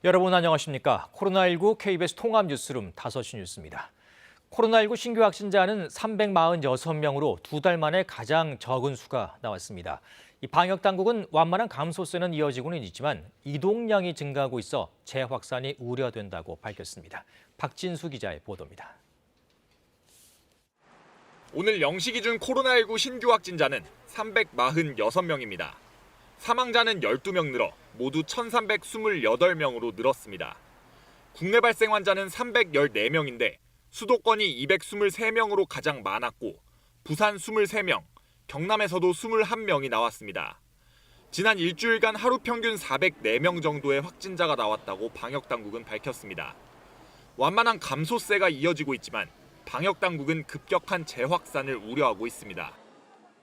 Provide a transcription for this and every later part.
여러분 안녕하십니까? 코로나19 KBS 통합뉴스룸 5시 뉴스입니다. 코로나19 신규 확진자는 346명으로 2달 만에 가장 적은 수가 나왔습니다. 이 방역당국은 완만한 감소세는 이어지고는 있지만 이동량이 증가하고 있어 재확산이 우려된다고 밝혔습니다. 박진수 기자의 보도입니다. 오늘 0시 기준 코로나19 신규 확진자는 346명입니다. 사망자는 12명 늘어 모두 1,328명으로 늘었습니다. 국내 발생 환자는 314명인데 수도권이 223명으로 가장 많았고 부산 23명, 경남에서도 21명이 나왔습니다. 지난 일주일간 하루 평균 404명 정도의 확진자가 나왔다고 방역당국은 밝혔습니다. 완만한 감소세가 이어지고 있지만 방역당국은 급격한 재확산을 우려하고 있습니다.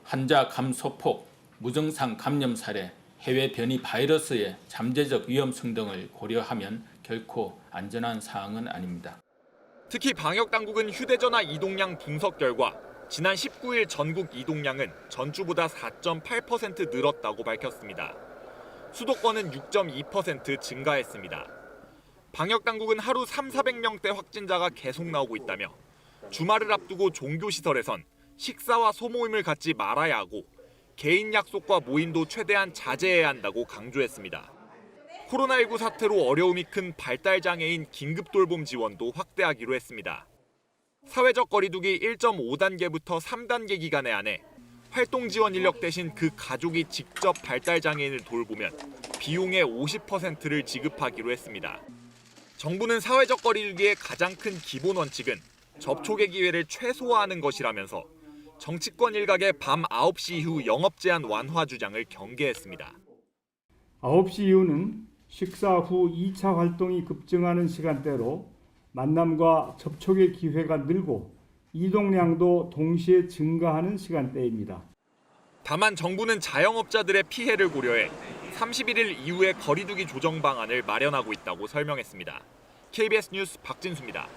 환자 감소폭, 무증상 감염 사례, 해외 변이 바이러스의 잠재적 위험성 등을 고려하면 결코 안전한 사항은 아닙니다. 특히 방역당국은 휴대전화 이동량 분석 결과 지난 19일 전국 이동량은 전주보다 4.8% 늘었다고 밝혔습니다. 수도권은 6.2% 증가했습니다. 방역당국은 하루 3,400명대 확진자가 계속 나오고 있다며 주말을 앞두고 종교시설에선 식사와 소모임을 갖지 말아야 하고 개인 약속과 모임도 최대한 자제해야 한다고 강조했습니다. 코로나19 사태로 어려움이 큰 발달장애인 긴급돌봄 지원도 확대하기로 했습니다. 사회적 거리두기 1.5단계부터 3단계 기간에 한해 활동 지원 인력 대신 그 가족이 직접 발달장애인을 돌보면 비용의 50%를 지급하기로 했습니다. 정부는 사회적 거리두기의 가장 큰 기본 원칙은 접촉의 기회를 최소화하는 것이라면서 정치권 일각의 밤 9시 이후 영업 제한 완화 주장을 경계했습니다. 9시 이후는 식사 후 2차 활동이 급증하는 시간대로 만남과 접촉의 기회가 늘고 이동량도 동시에 증가하는 시간대입니다. 다만 정부는 자영업자들의 피해를 고려해 31일 이후에 거리두기 조정 방안을 마련하고 있다고 설명했습니다. KBS 뉴스 박진수입니다.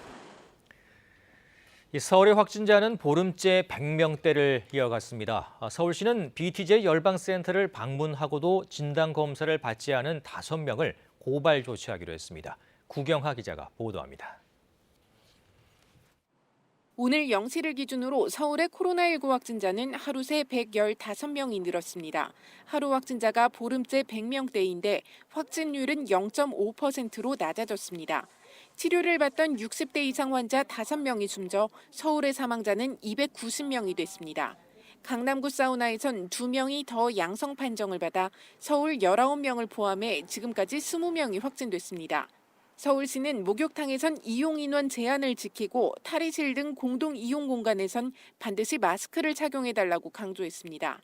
서울의 확진자는 보름째 100명대를 이어갔습니다. 서울시는 BTJ 열방센터를 방문하고도 진단검사를 받지 않은 5명을 고발 조치하기로 했습니다. 구경하 기자가 보도합니다. 오늘 0시를 기준으로 서울의 코로나19 확진자는 하루 새 115명이 늘었습니다. 하루 확진자가 보름째 100명대인데 확진율은 0.5%로 낮아졌습니다. 치료를 받던 60대 이상 환자 5명이 숨져 서울의 사망자는 290명이 됐습니다. 강남구 사우나에선 2명이 더 양성 판정을 받아 서울 19명을 포함해 지금까지 20명이 확진됐습니다. 서울시는 목욕탕에선 이용 인원 제한을 지키고 탈의실 등 공동 이용 공간에선 반드시 마스크를 착용해달라고 강조했습니다.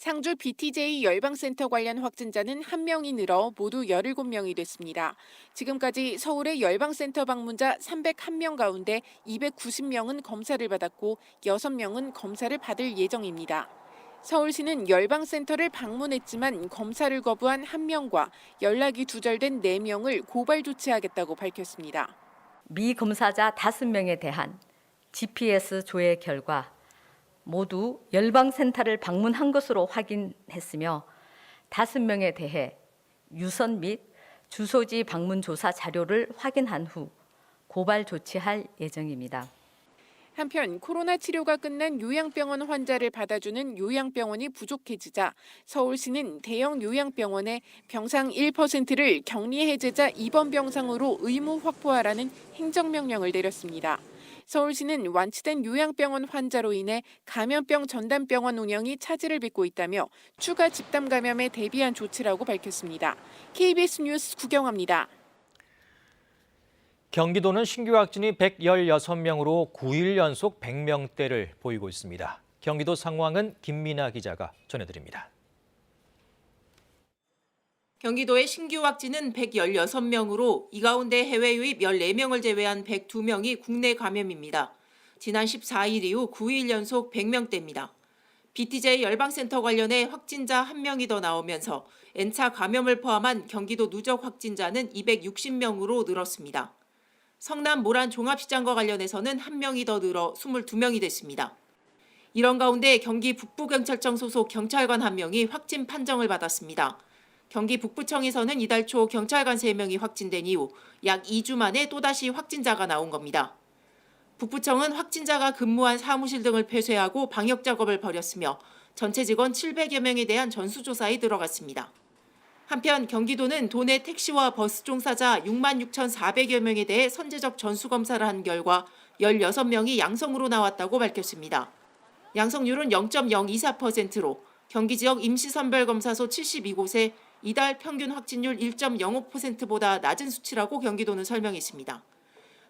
상주 BTJ 열방센터 관련 확진자는 1명이 늘어 모두 17명이 됐습니다. 지금까지 서울의 열방센터 방문자 301명 가운데 290명은 검사를 받았고 6명은 검사를 받을 예정입니다. 서울시는 열방센터를 방문했지만 검사를 거부한 1명과 연락이 두절된 4명을 고발 조치하겠다고 밝혔습니다. 미검사자 5명에 대한 GPS 조회 결과 모두 열방센터를 방문한 것으로 확인했으며 5명에 대해 유선 및 주소지 방문 조사 자료를 확인한 후 고발 조치할 예정입니다. 한편 코로나 치료가 끝난 요양병원 환자를 받아주는 요양병원이 부족해지자 서울시는 대형 요양병원에 병상 1%를 격리 해제자 입원 병상으로 의무 확보하라는 행정명령을 내렸습니다. 서울시는 완치된 요양병원 환자로 인해 감염병 전담병원 운영이 차질을 빚고 있다며 추가 집단 감염에 대비한 조치라고 밝혔습니다. KBS 뉴스 구경합니다. 경기도는 신규 확진이 116명으로 9일 연속 100명대를 보이고 있습니다. 경기도 상황은 김민아 기자가 전해드립니다. 경기도의 신규 확진은 116명으로 이 가운데 해외 유입 14명을 제외한 102명이 국내 감염입니다. 지난 14일 이후 9일 연속 100명대입니다. BTJ 열방센터 관련해 확진자 1명이 더 나오면서 N차 감염을 포함한 경기도 누적 확진자는 260명으로 늘었습니다. 성남 모란 종합시장과 관련해서는 1명이 더 늘어 22명이 됐습니다. 이런 가운데 경기 북부경찰청 소속 경찰관 1명이 확진 판정을 받았습니다. 경기 북부청에서는 이달 초 경찰관 3명이 확진된 이후 약 2주 만에 또다시 확진자가 나온 겁니다. 북부청은 확진자가 근무한 사무실 등을 폐쇄하고 방역 작업을 벌였으며 전체 직원 700여 명에 대한 전수조사에 들어갔습니다. 한편 경기도는 도내 택시와 버스 종사자 66,400여 명에 대해 선제적 전수검사를 한 결과 16명이 양성으로 나왔다고 밝혔습니다. 양성률은 0.024%로 경기 지역 임시선별검사소 72곳에 이달 평균 확진율 1.05%보다 낮은 수치라고 경기도는 설명했습니다.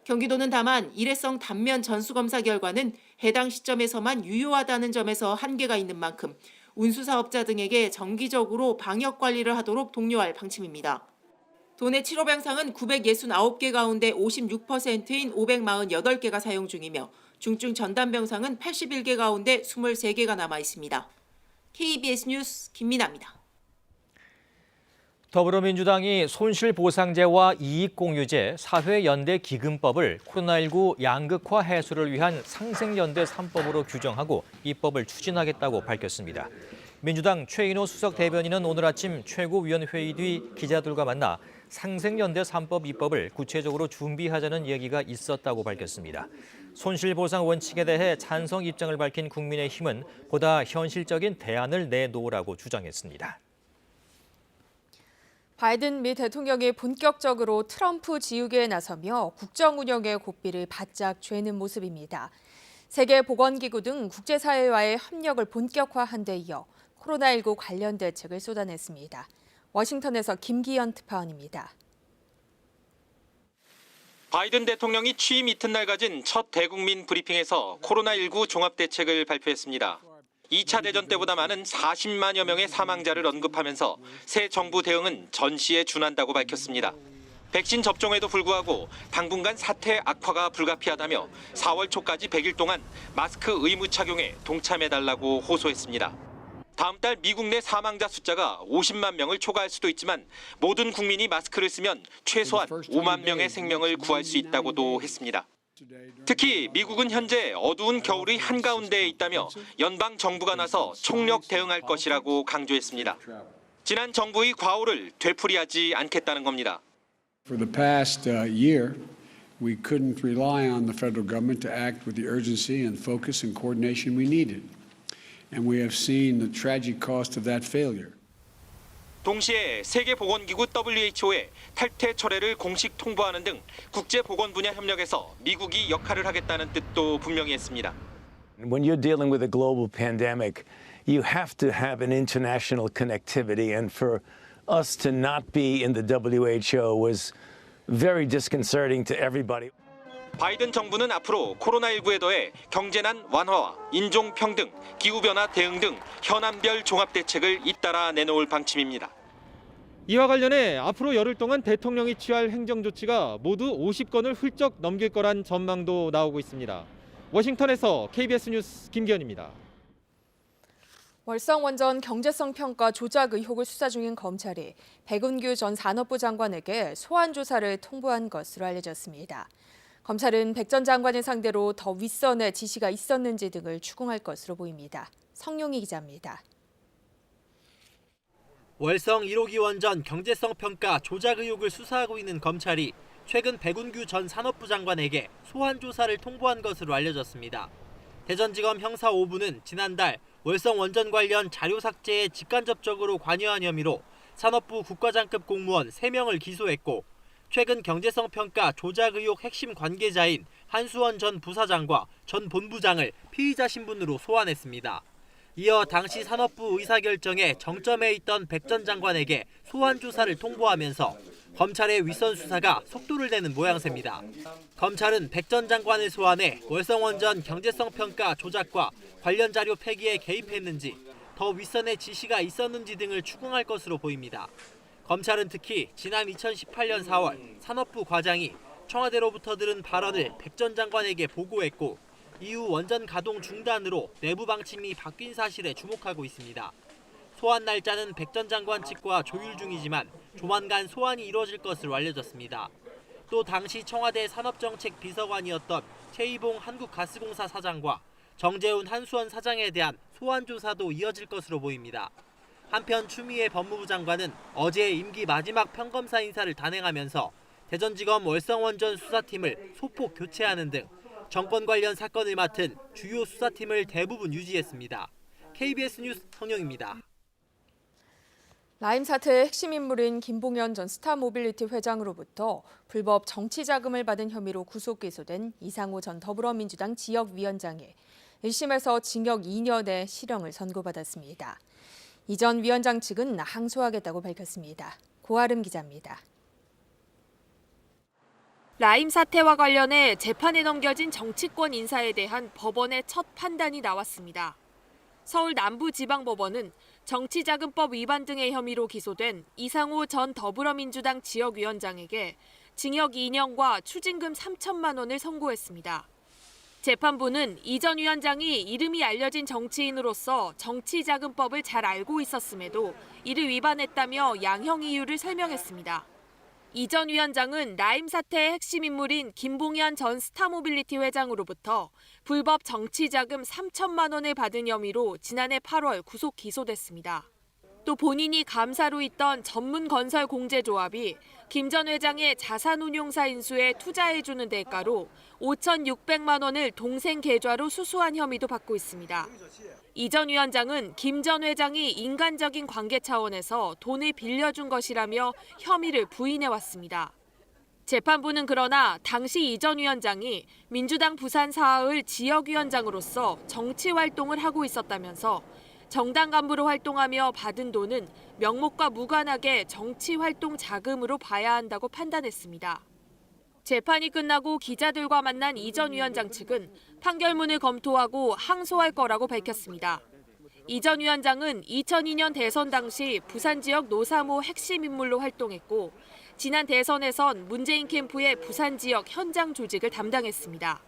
경기도는 다만 일회성 단면 전수검사 결과는 해당 시점에서만 유효하다는 점에서 한계가 있는 만큼 운수사업자 등에게 정기적으로 방역 관리를 하도록 독려할 방침입니다. 도내 치료병상은 969개 가운데 56%인 548개가 사용 중이며 중증 전담병상은 81개 가운데 23개가 남아 있습니다. KBS 뉴스 김민아입니다. 더불어민주당이 손실보상제와 이익공유제, 사회연대기금법을 코로나19 양극화 해소를 위한 상생연대 3법으로 규정하고 입법을 추진하겠다고 밝혔습니다. 민주당 최인호 수석 대변인은 오늘 아침 최고위원회의 뒤 기자들과 만나 상생연대 3법 입법을 구체적으로 준비하자는 이야기가 있었다고 밝혔습니다. 손실보상 원칙에 대해 찬성 입장을 밝힌 국민의힘은 보다 현실적인 대안을 내놓으라고 주장했습니다. 바이든 미 대통령이 본격적으로 트럼프 지우개에 나서며 국정 운영의 고삐를 바짝 죄는 모습입니다. 세계보건기구 등 국제사회와의 협력을 본격화한 데 이어 코로나19 관련 대책을 쏟아냈습니다. 워싱턴에서 김기현 특파원입니다. 바이든 대통령이 취임 이튿날 가진 첫 대국민 브리핑에서 코로나19 종합대책을 발표했습니다. 2차 대전 때보다 많은 40만여 명의 사망자를 언급하면서 새 정부 대응은 전시에 준한다고 밝혔습니다. 백신 접종에도 불구하고 당분간 사태 악화가 불가피하다며 4월 초까지 100일 동안 마스크 의무 착용에 동참해달라고 호소했습니다. 다음 달 미국 내 사망자 숫자가 50만 명을 초과할 수도 있지만 모든 국민이 마스크를 쓰면 최소한 5만 명의 생명을 구할 수 있다고도 했습니다. 특히 미국은 현재 어두운 겨울의 한가운데에 있다며 연방 정부가 나서 총력 대응할 것이라고 강조했습니다. 지난 정부의 과오를 되풀이하지 않겠다는 겁니다. For the past year, we couldn't rely on the federal government to act with the urgency and focus and coordination we needed. And we have seen the tragic cost of that failure. 동시에 세계보건기구 WHO에 탈퇴 철회를 공식 통보하는 등 국제보건 분야 협력에서 미국이 역할을 하겠다는 뜻도 분명히 했습니다. When you're dealing with a global pandemic, you have to have an international connectivity, and for us to not be in the WHO was very disconcerting to everybody. 바이든 정부는 앞으로 코로나19에 더해 경제난 완화와 인종평등, 기후변화 대응 등 현안별 종합대책을 잇따라 내놓을 방침입니다. 이와 관련해 앞으로 열흘 동안 대통령이 취할 행정조치가 모두 50건을 훌쩍 넘길 거란 전망도 나오고 있습니다. 워싱턴에서 KBS 뉴스 김기현입니다. 월성원전 경제성 평가 조작 의혹을 수사 중인 검찰이 백운규 전 산업부 장관에게 소환 조사를 통보한 것으로 알려졌습니다. 검찰은 백 전 장관을 상대로 더 윗선의 지시가 있었는지 등을 추궁할 것으로 보입니다. 성용희 기자입니다. 월성 1호기 원전 경제성 평가 조작 의혹을 수사하고 있는 검찰이 최근 백운규 전 산업부 장관에게 소환 조사를 통보한 것으로 알려졌습니다. 대전지검 형사 5부는 지난달 월성 원전 관련 자료 삭제에 직간접적으로 관여한 혐의로 산업부 국과장급 공무원 3명을 기소했고 최근 경제성 평가 조작 의혹 핵심 관계자인 한수원 전 부사장과 전 본부장을 피의자 신분으로 소환했습니다. 이어 당시 산업부 의사결정에 정점에 있던 백 전 장관에게 소환 조사를 통보하면서 검찰의 윗선 수사가 속도를 내는 모양새입니다. 검찰은 백 전 장관을 소환해 월성원전 경제성 평가 조작과 관련 자료 폐기에 개입했는지, 더 윗선의 지시가 있었는지 등을 추궁할 것으로 보입니다. 검찰은 특히 지난 2018년 4월 산업부 과장이 청와대로부터 들은 발언을 백 전 장관에게 보고했고 이후 원전 가동 중단으로 내부 방침이 바뀐 사실에 주목하고 있습니다. 소환 날짜는 백 전 장관 측과 조율 중이지만 조만간 소환이 이뤄질 것으로 알려졌습니다. 또 당시 청와대 산업정책 비서관이었던 최이봉 한국가스공사 사장과 정재훈 한수원 사장에 대한 소환 조사도 이어질 것으로 보입니다. 한편 추미애 법무부 장관은 어제 임기 마지막 평검사 인사를 단행하면서 대전지검 월성원전 수사팀을 소폭 교체하는 등 정권 관련 사건을 맡은 주요 수사팀을 대부분 유지했습니다. KBS 뉴스 성영입니다. 라임 사태의 핵심 인물인 김봉현 전 스타모빌리티 회장으로부터 불법 정치 자금을 받은 혐의로 구속 기소된 이상호 전 더불어민주당 지역위원장이 1심에서 징역 2년의 실형을 선고받았습니다. 이 전 위원장 측은 항소하겠다고 밝혔습니다. 고아름 기자입니다. 라임 사태와 관련해 재판에 넘겨진 정치권 인사에 대한 법원의 첫 판단이 나왔습니다. 서울 남부지방법원은 정치자금법 위반 등의 혐의로 기소된 이상호 전 더불어민주당 지역위원장에게 징역 2년과 추징금 3천만 원을 선고했습니다. 재판부는 이 전 위원장이 이름이 알려진 정치인으로서 정치자금법을 잘 알고 있었음에도 이를 위반했다며 양형 이유를 설명했습니다. 이 전 위원장은 라임 사태의 핵심 인물인 김봉현 전 스타모빌리티 회장으로부터 불법 정치자금 3천만 원을 받은 혐의로 지난해 8월 구속 기소됐습니다. 또 본인이 감사로 있던 전문건설공제조합이 김 전 회장의 자산운용사 인수에 투자해주는 대가로 5,600만 원을 동생 계좌로 수수한 혐의도 받고 있습니다. 이 전 위원장은 김 전 회장이 인간적인 관계 차원에서 돈을 빌려준 것이라며 혐의를 부인해왔습니다. 재판부는 그러나 당시 이 전 위원장이 민주당 부산 사하을 지역위원장으로서 정치활동을 하고 있었다면서 정당 간부로 활동하며 받은 돈은 명목과 무관하게 정치활동 자금으로 봐야 한다고 판단했습니다. 재판이 끝나고 기자들과 만난 이 전 위원장 측은 판결문을 검토하고 항소할 거라고 밝혔습니다. 이 전 위원장은 2002년 대선 당시 부산 지역 노사모 핵심 인물로 활동했고 지난 대선에선 문재인 캠프의 부산 지역 현장 조직을 담당했습니다.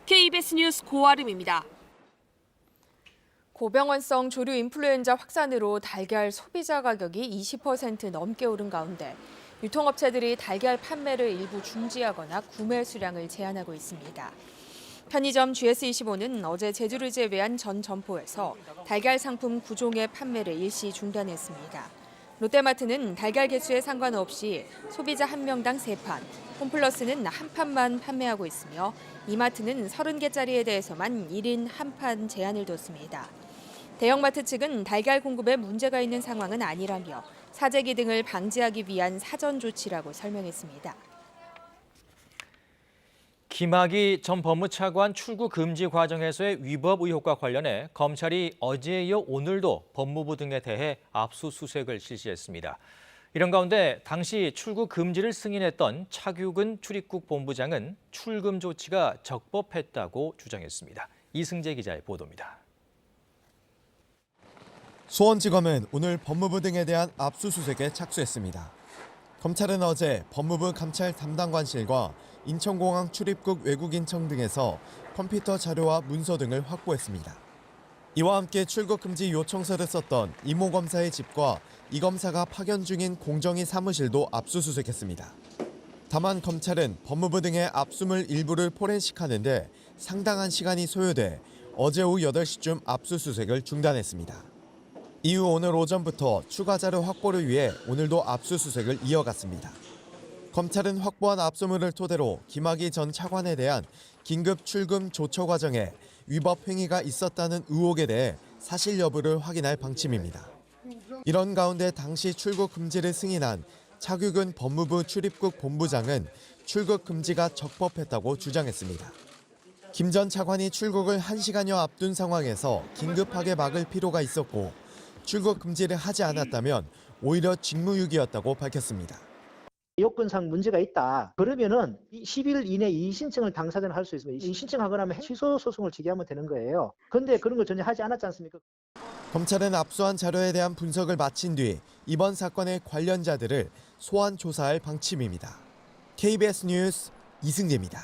KBS 뉴스 고아름입니다. 고병원성 조류 인플루엔자 확산으로 달걀 소비자 가격이 20% 넘게 오른 가운데 유통업체들이 달걀 판매를 일부 중지하거나 구매 수량을 제한하고 있습니다. 편의점 GS25는 어제 제주를 제외한 전 점포에서 달걀 상품 9종의 판매를 일시 중단했습니다. 롯데마트는 달걀 개수에 상관없이 소비자 1명당 3판, 홈플러스는 1판만 판매하고 있으며 이마트는 30개짜리에 대해서만 1인 1판 제한을 뒀습니다. 대형마트 측은 달걀 공급에 문제가 있는 상황은 아니라며 사재기 등을 방지하기 위한 사전 조치라고 설명했습니다. 김학의 전 법무차관 출구 금지 과정에서의 위법 의혹과 관련해 검찰이 어제에 이어 오늘도 법무부 등에 대해 압수수색을 실시했습니다. 이런 가운데 당시 출구 금지를 승인했던 차규근 출입국 본부장은 출금 조치가 적법했다고 주장했습니다. 이승재 기자의 보도입니다. 수원지검은 오늘 법무부 등에 대한 압수수색에 착수했습니다. 검찰은 어제 법무부 감찰 담당관실과 인천공항 출입국 외국인청 등에서 컴퓨터 자료와 문서 등을 확보했습니다. 이와 함께 출국 금지 요청서를 썼던 이모 검사의 집과 이 검사가 파견 중인 공정위 사무실도 압수수색했습니다. 다만 검찰은 법무부 등의 압수물 일부를 포렌식하는데 상당한 시간이 소요돼 어제 오후 8시쯤 압수수색을 중단했습니다. 이후 오늘 오전부터 추가 자료 확보를 위해 오늘도 압수수색을 이어갔습니다. 검찰은 확보한 압수물을 토대로 김학의 전 차관에 대한 긴급 출금 조처 과정에 위법 행위가 있었다는 의혹에 대해 사실 여부를 확인할 방침입니다. 이런 가운데 당시 출국 금지를 승인한 차규근 법무부 출입국 본부장은 출국 금지가 적법했다고 주장했습니다. 김 전 차관이 출국을 1시간여 앞둔 상황에서 긴급하게 막을 필요가 있었고 출국 금지를 하지 않았다면 오히려 직무유기였다고 밝혔습니다. 요건상 문제가 있다. 그러면은 10일 이내 이의신청을 당사자는 할 수 있습니다. 이의신청하거나 하면 취소 소송을 제기하면 되는 거예요. 그런데 그런 걸 전혀 하지 않았지 않습니까? 검찰은 압수한 자료에 대한 분석을 마친 뒤 이번 사건의 관련자들을 소환 조사할 방침입니다. KBS 뉴스 이승재입니다.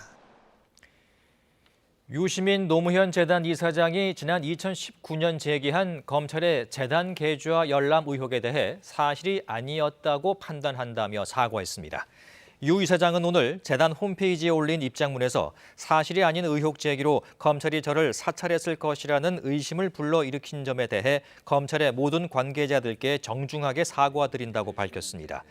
유시민 노무현 재단 이사장이 지난 2019년 제기한 검찰의 재단 계좌 열람 의혹에 대해 사실이 아니었다고 판단한다며 사과했습니다. 유 이사장은 오늘 재단 홈페이지에 올린 입장문에서 사실이 아닌 의혹 제기로 검찰이 저를 사찰했을 것이라는 의심을 불러일으킨 점에 대해 검찰의 모든 관계자들께 정중하게 사과드린다고 밝혔습니다.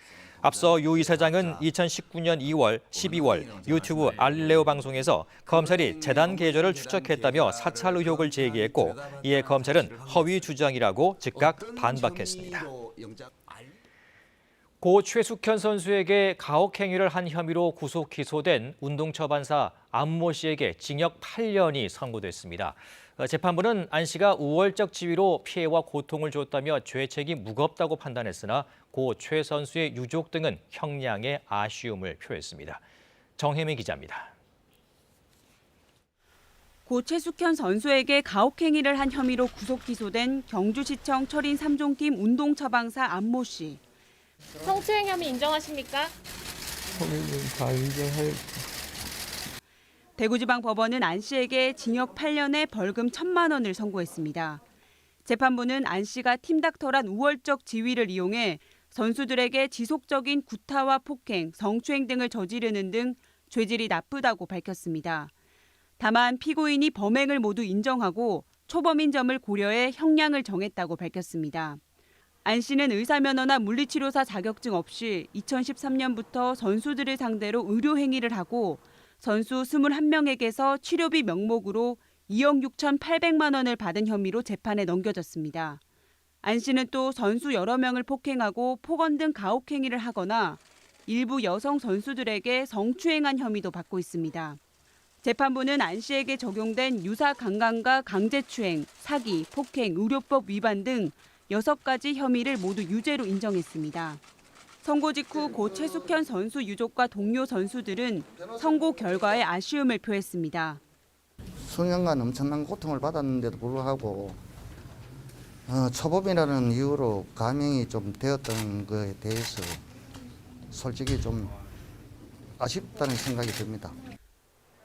앞서 유 이사장은 2019년 2월, 12월 유튜브 알릴레오 방송에서 검찰이 재단 계좌를 추적했다며 사찰 의혹을 제기했고 이에 검찰은 허위 주장이라고 즉각 반박했습니다. 고 최숙현 선수에게 가혹행위를 한 혐의로 구속 기소된 운동처반사 안모 씨에게 징역 8년이 선고됐습니다. 재판부는 안 씨가 우월적 지위로 피해와 고통을 줬다며 죄책이 무겁다고 판단했으나 고 최 선수의 유족 등은 형량에 아쉬움을 표했습니다. 정혜미 기자입니다. 고 최숙현 선수에게 가혹행위를 한 혐의로 구속 기소된 경주시청 철인 3종팀 운동처방사 안모 씨. 성추행 혐의 인정하십니까? 다 인정할. 대구지방법원은 안 씨에게 징역 8년에 벌금 1,000만 원을 선고했습니다. 재판부는 안 씨가 팀닥터란 우월적 지위를 이용해 선수들에게 지속적인 구타와 폭행, 성추행 등을 저지르는 등 죄질이 나쁘다고 밝혔습니다. 다만 피고인이 범행을 모두 인정하고 초범인 점을 고려해 형량을 정했다고 밝혔습니다. 안 씨는 의사면허나 물리치료사 자격증 없이 2013년부터 선수들을 상대로 의료행위를 하고 선수 21명에게서 치료비 명목으로 2억 6,800만 원을 받은 혐의로 재판에 넘겨졌습니다. 안 씨는 또 선수 여러 명을 폭행하고 폭언 등 가혹행위를 하거나 일부 여성 선수들에게 성추행한 혐의도 받고 있습니다. 재판부는 안 씨에게 적용된 유사 강간과 강제추행, 사기, 폭행, 의료법 위반 등 6가지 혐의를 모두 유죄로 인정했습니다. 선고 직후 고 최숙현 선수 유족과 동료 선수들은 선고 결과에 아쉬움을 표했습니다. 수년간 엄청난 고통을 받았는데도 불구하고 초범이라는 이유로 감형이 좀 되었던 것에 대해서 솔직히 좀 아쉽다는 생각이 듭니다.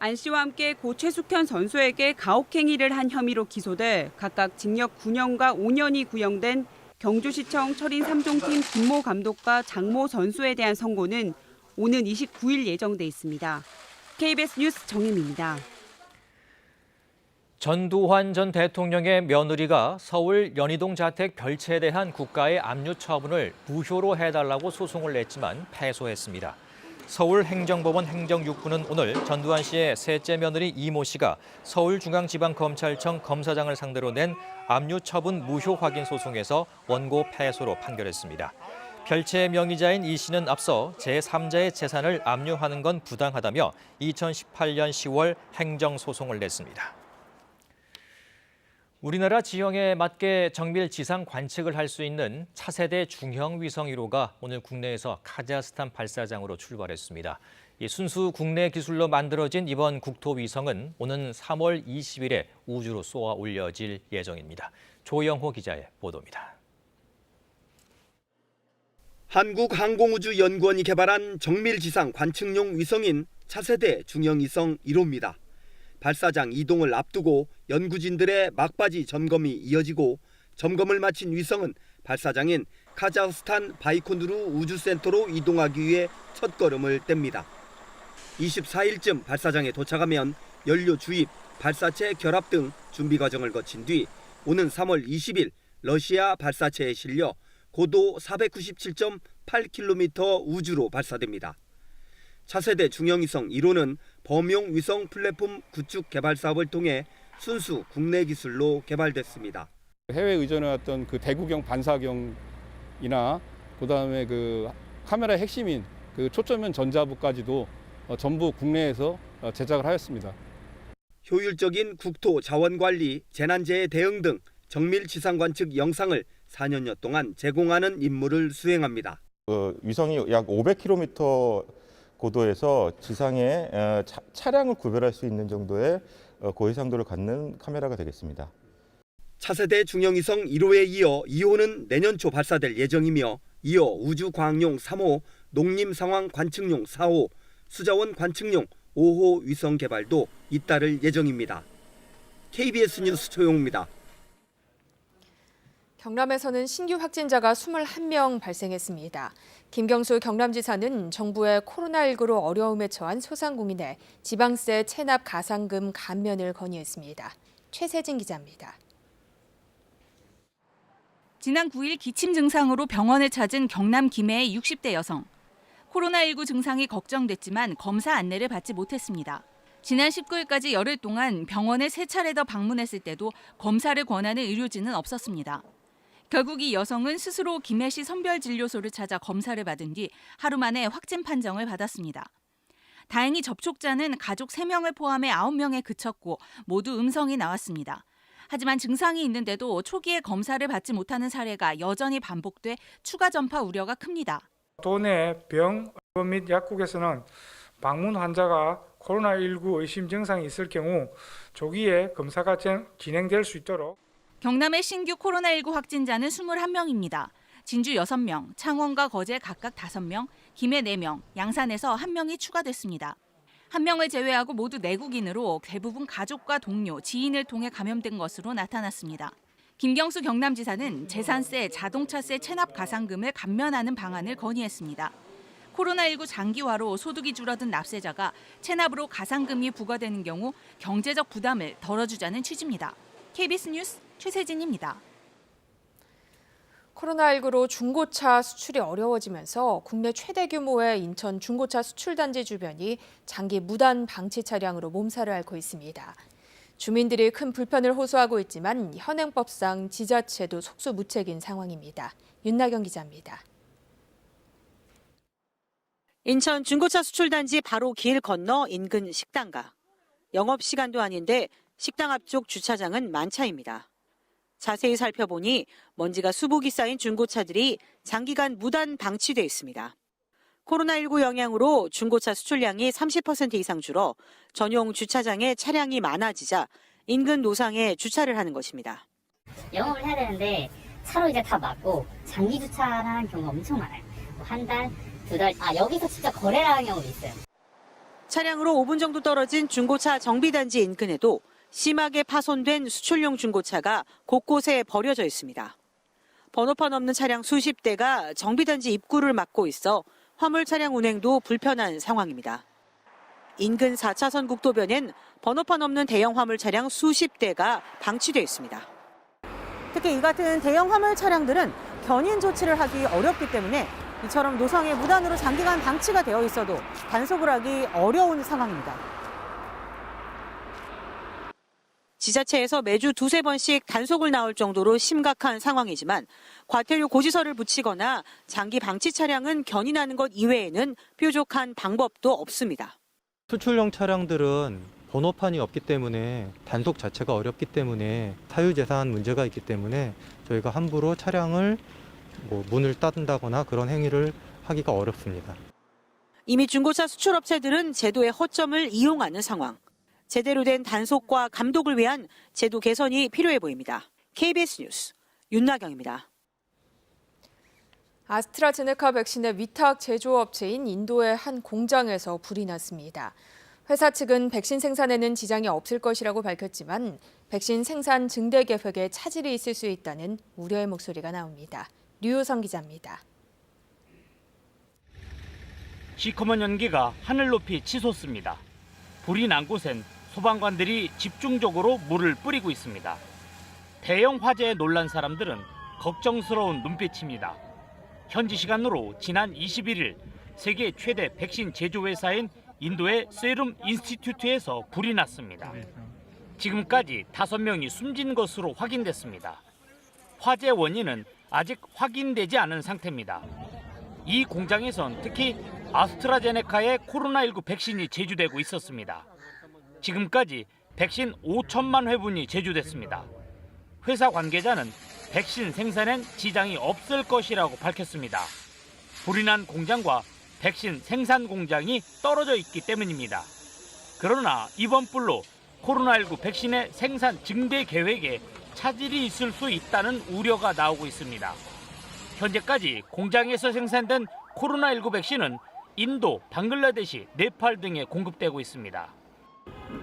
안 씨와 함께 고 최숙현 선수에게 가혹행위를 한 혐의로 기소돼 각각 징역 9년과 5년이 구형된 경주시청 철인 3종팀 김모 감독과 장모 선수에 대한 선고는 오는 29일 예정돼 있습니다. KBS 뉴스 정혜미입니다. 전두환 전 대통령의 며느리가 서울 연희동 자택 별채에 대한 국가의 압류 처분을 무효로 해달라고 소송을 냈지만 패소했습니다. 서울행정법원 행정6부는 오늘 전두환 씨의 셋째 며느리 이모 씨가 서울중앙지방검찰청 검사장을 상대로 낸 압류 처분 무효 확인 소송에서 원고 패소로 판결했습니다. 별채 명의자인 이 씨는 앞서 제3자의 재산을 압류하는 건 부당하다며 2018년 10월 행정소송을 냈습니다. 우리나라 지형에 맞게 정밀 지상 관측을 할 수 있는 차세대 중형 위성 1호가 오늘 국내에서 카자흐스탄 발사장으로 출발했습니다. 이 순수 국내 기술로 만들어진 이번 국토위성은 오는 3월 20일에 우주로 쏘아 올려질 예정입니다. 조영호 기자의 보도입니다. 한국항공우주연구원이 개발한 정밀지상 관측용 위성인 차세대 중형위성 1호입니다. 발사장 이동을 앞두고 연구진들의 막바지 점검이 이어지고 점검을 마친 위성은 발사장인 카자흐스탄 바이코누르 우주센터로 이동하기 위해 첫걸음을 뗍니다. 24일쯤 발사장에 도착하면 연료 주입, 발사체 결합 등 준비 과정을 거친 뒤 오는 3월 20일 러시아 발사체에 실려 고도 497.8km 우주로 발사됩니다. 차세대 중형위성 1호는 범용 위성 플랫폼 구축 개발 사업을 통해 순수 국내 기술로 개발됐습니다. 해외 의존해왔던 그 대구경 반사경이나 그다음에 그 카메라 핵심인 그 초점면 전자부까지도 전부 국내에서 제작을 하였습니다. 효율적인 국토 자원 관리, 재난재해 대응 등 정밀 지상 관측 영상을 4년여 동안 제공하는 임무를 수행합니다. 위성이 약 500km 고도에서 지상에 차량을 구별할 수 있는 정도의 고해상도를 갖는 카메라가 되겠습니다. 차세대 중형위성 1호에 이어 2호는 내년 초 발사될 예정이며 이어 우주과학용 3호, 농림상황 관측용 4호, 수자원 관측용 5호 위성 개발도 잇따를 예정입니다. KBS 뉴스 조용호입니다. 경남에서는 신규 확진자가 21명 발생했습니다. 김경수 경남지사는 정부의 코로나19로 어려움에 처한 소상공인에 지방세 체납 가상금 감면을 건의했습니다. 최세진 기자입니다. 지난 9일 기침 증상으로 병원을 찾은 경남 김해의 60대 여성. 코로나19 증상이 걱정됐지만 검사 안내를 받지 못했습니다. 지난 19일까지 열흘 동안 병원에 3차례 더 방문했을 때도 검사를 권하는 의료진은 없었습니다. 결국 이 여성은 스스로 김해시 선별진료소를 찾아 검사를 받은 뒤 하루 만에 확진 판정을 받았습니다. 다행히 접촉자는 가족 3명을 포함해 9명에 그쳤고 모두 음성이 나왔습니다. 하지만 증상이 있는데도 초기에 검사를 받지 못하는 사례가 여전히 반복돼 추가 전파 우려가 큽니다. 도내 병 및 약국에서는 방문 환자가 코로나19 의심 증상이 있을 경우 조기에 검사가 진행될 수 있도록 경남의 신규 코로나19 확진자는 21명입니다. 진주 6명, 창원과 거제 각각 5명, 김해 4명, 양산에서 1명이 추가됐습니다. 1명을 제외하고 모두 내국인으로 대부분 가족과 동료, 지인을 통해 감염된 것으로 나타났습니다. 김경수 경남지사는 재산세, 자동차세 체납 가상금을 감면하는 방안을 건의했습니다. 코로나19 장기화로 소득이 줄어든 납세자가 체납으로 가상금이 부과되는 경우 경제적 부담을 덜어주자는 취지입니다. KBS 뉴스 최세진입니다. 코로나19로 중고차 수출이 어려워지면서 국내 최대 규모의 인천 중고차 수출단지 주변이 장기 무단 방치 차량으로 몸살을 앓고 있습니다. 주민들이 큰 불편을 호소하고 있지만 현행법상 지자체도 속수무책인 상황입니다. 윤나경 기자입니다. 인천 중고차 수출단지 바로 길 건너 인근 식당가. 영업시간도 아닌데 식당 앞쪽 주차장은 만차입니다. 자세히 살펴보니 먼지가 수북이 쌓인 중고차들이 장기간 무단 방치돼 있습니다. 코로나19 영향으로 중고차 수출량이 30% 이상 줄어 전용 주차장에 차량이 많아지자 인근 노상에 주차를 하는 것입니다. 영업을 해야 되는데 차로 이제 다 막고 장기 주차하는 경우가 엄청 많아요. 한 달, 2달, 여기서 진짜 거래를 하는 경우도 있어요. 차량으로 5분 정도 떨어진 중고차 정비단지 인근에도 심하게 파손된 수출용 중고차가 곳곳에 버려져 있습니다. 번호판 없는 차량 수십 대가 정비단지 입구를 막고 있어 화물 차량 운행도 불편한 상황입니다. 인근 4차선 국도변엔 번호판 없는 대형 화물 차량 수십 대가 방치돼 있습니다. 특히 이 같은 대형 화물 차량들은 견인 조치를 하기 어렵기 때문에 이처럼 노상에 무단으로 장기간 방치가 되어 있어도 단속을 하기 어려운 상황입니다. 지자체에서 매주 2-3번씩 단속을 나올 정도로 심각한 상황이지만 과태료 고지서를 붙이거나 장기 방치 차량은 견인하는 것 이외에는 뾰족한 방법도 없습니다. 수출용 차량들은 번호판이 없기 때문에 단속 자체가 어렵기 때문에 사유재산 문제가 있기 때문에 저희가 함부로 차량을 문을 닫는다거나 그런 행위를 하기가 어렵습니다. 이미 중고차 수출업체들은 제도의 허점을 이용하는 상황. 제대로 된 단속과 감독을 위한 제도 개선이 필요해 보입니다. KBS 뉴스 윤나경입니다. 아스트라제네카 백신의 위탁 제조업체인 인도의 한 공장에서 불이 났습니다. 회사 측은 백신 생산에는 지장이 없을 것이라고 밝혔지만 백신 생산 증대 계획에 차질이 있을 수 있다는 우려의 목소리가 나옵니다. 류효성 기자입니다. 시커먼 연기가 하늘 높이 치솟습니다. 불이 난 곳엔 소방관들이 집중적으로 물을 뿌리고 있습니다. 대형 화재에 놀란 사람들은 걱정스러운 눈빛입니다. 현지 시간으로 지난 21일 세계 최대 백신 제조회사인 인도의 세룸 인스티튜트에서 불이 났습니다. 지금까지 5명이 숨진 것으로 확인됐습니다. 화재 원인은 아직 확인되지 않은 상태입니다. 이 공장에선 특히 아스트라제네카의 코로나19 백신이 제조되고 있었습니다. 지금까지 백신 5천만 회분이 제조됐습니다. 회사 관계자는 백신 생산엔 지장이 없을 것이라고 밝혔습니다. 불이 난 공장과 백신 생산 공장이 떨어져 있기 때문입니다. 그러나 이번 불로 코로나19 백신의 생산 증대 계획에 차질이 있을 수 있다는 우려가 나오고 있습니다. 현재까지 공장에서 생산된 코로나19 백신은 인도, 방글라데시, 네팔 등에 공급되고 있습니다.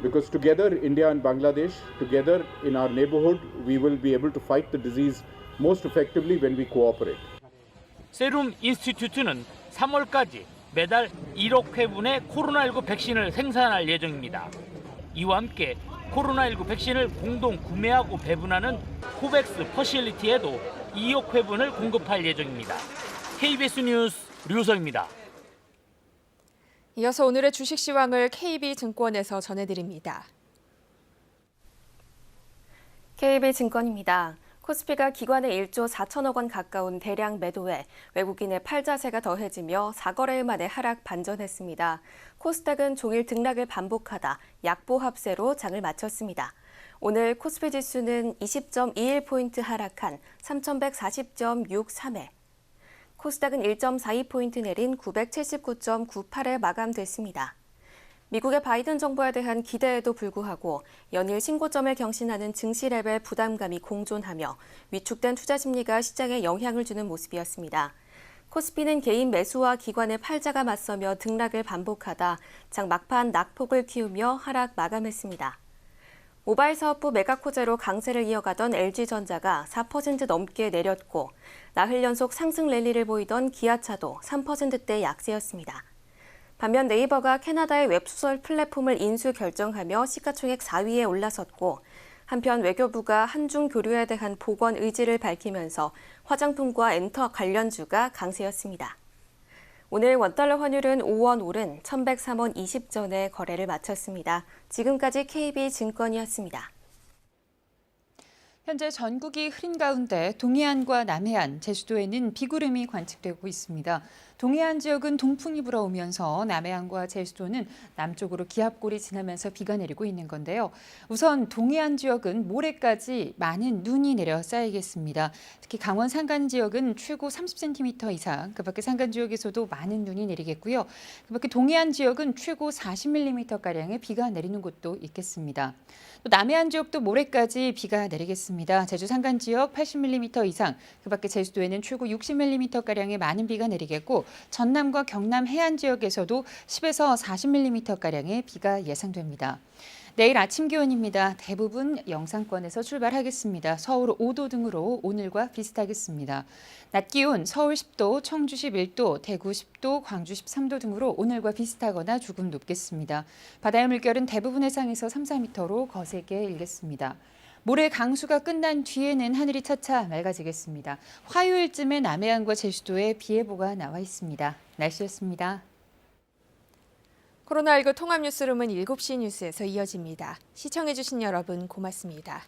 Because together, India and Bangladesh, together in our neighborhood, we will be able to fight the disease most effectively when we cooperate. 세룸 인스티튜트는 3월까지 매달 1억 회분의 코로나19 백신을 생산할 예정입니다. 이와 함께 코로나19 백신을 공동 구매하고 배분하는 코백스 퍼실리티에도 2억 회분을 공급할 예정입니다. KBS 뉴스 류서입니다. 이어서 오늘의 주식 시황을 KB증권에서 전해드립니다. KB증권입니다. 코스피가 기관의 1조 4천억 원 가까운 대량 매도에 외국인의 팔자세가 더해지며 4거래일 만에 하락 반전했습니다. 코스닥은 종일 등락을 반복하다 약보합세로 장을 마쳤습니다. 오늘 코스피 지수는 20.21포인트 하락한 3,140.63에 코스닥은 1.42포인트 내린 979.98에 마감됐습니다. 미국의 바이든 정부에 대한 기대에도 불구하고 연일 신고점을 경신하는 증시 레벨 부담감이 공존하며 위축된 투자 심리가 시장에 영향을 주는 모습이었습니다. 코스피는 개인 매수와 기관의 팔자가 맞서며 등락을 반복하다 장 막판 낙폭을 키우며 하락 마감했습니다. 모바일 사업부 메가코제로 강세를 이어가던 LG전자가 4% 넘게 내렸고 나흘 연속 상승 랠리를 보이던 기아차도 3%대 약세였습니다. 반면 네이버가 캐나다의 웹소설 플랫폼을 인수 결정하며 시가총액 4위에 올라섰고 한편 외교부가 한중 교류에 대한 복원 의지를 밝히면서 화장품과 엔터 관련주가 강세였습니다. 오늘 원달러 환율은 5원 오른 1,103원 20전에 거래를 마쳤습니다. 지금까지 KB증권이었습니다. 현재 전국이 흐린 가운데 동해안과 남해안, 제주도에는 비구름이 관측되고 있습니다. 동해안 지역은 동풍이 불어오면서 남해안과 제주도는 남쪽으로 기압골이 지나면서 비가 내리고 있는 건데요. 우선 동해안 지역은 모레까지 많은 눈이 내려 쌓이겠습니다. 특히 강원 산간 지역은 최고 30cm 이상, 그 밖에 산간 지역에서도 많은 눈이 내리겠고요. 그 밖에 동해안 지역은 최고 40mm가량의 비가 내리는 곳도 있겠습니다. 또 남해안 지역도 모레까지 비가 내리겠습니다. 제주 산간 지역 80mm 이상, 그 밖에 제주도에는 최고 60mm가량의 많은 비가 내리겠고 전남과 경남 해안 지역에서도 10에서 40mm가량의 비가 예상됩니다. 내일 아침 기온입니다. 대부분 영상권에서 출발하겠습니다. 서울 5도 등으로 오늘과 비슷하겠습니다. 낮 기온 서울 10도, 청주 11도, 대구 10도, 광주 13도 등으로 오늘과 비슷하거나 조금 높겠습니다. 바다의 물결은 대부분 해상에서 3, 4m로 거세게 일겠습니다. 모레 강수가 끝난 뒤에는 하늘이 차차 맑아지겠습니다. 화요일쯤에 남해안과 제주도에 비 예보가 나와 있습니다. 날씨였습니다. 코로나19 통합뉴스룸은 7시 뉴스에서 이어집니다. 시청해주신 여러분 고맙습니다.